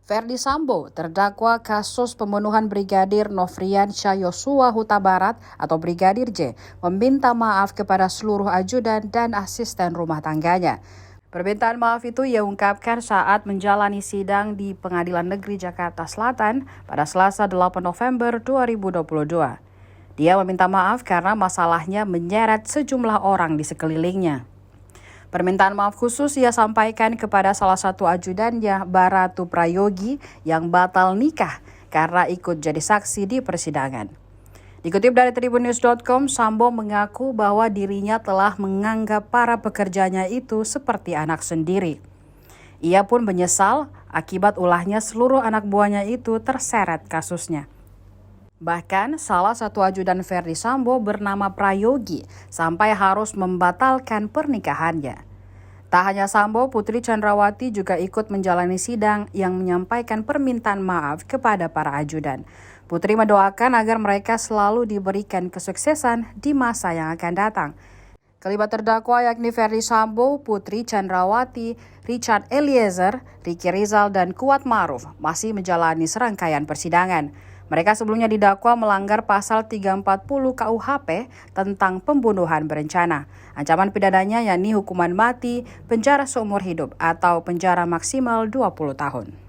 Ferdy Sambo, terdakwa kasus pembunuhan Brigadir Nofriansyah Yosua Huta Barat atau Brigadir J, meminta maaf kepada seluruh ajudan dan asisten rumah tangganya. Permintaan maaf itu ia ungkapkan saat menjalani sidang di Pengadilan Negeri Jakarta Selatan pada Selasa 8 November 2022. Dia meminta maaf karena masalahnya menyeret sejumlah orang di sekelilingnya. Permintaan maaf khusus ia sampaikan kepada salah satu ajudannya, Baratu Prayogi, yang batal nikah karena ikut jadi saksi di persidangan. Dikutip dari tribunnews.com, Sambo mengaku bahwa dirinya telah menganggap para pekerjanya itu seperti anak sendiri. Ia pun menyesal akibat ulahnya seluruh anak buahnya itu terseret kasusnya. Bahkan salah satu ajudan Ferdy Sambo bernama Prayogi sampai harus membatalkan pernikahannya. Tak hanya Sambo, Putri Chandrawati juga ikut menjalani sidang yang menyampaikan permintaan maaf kepada para ajudan. Putri mendoakan agar mereka selalu diberikan kesuksesan di masa yang akan datang. Kelima terdakwa yakni Ferdy Sambo, Putri Chandrawati, Richard Eliezer, Ricky Rizal, dan Kuat Maruf masih menjalani serangkaian persidangan. Mereka sebelumnya didakwa melanggar pasal 340 KUHP tentang pembunuhan berencana. Ancaman pidananya yakni hukuman mati, penjara seumur hidup, atau penjara maksimal 20 tahun.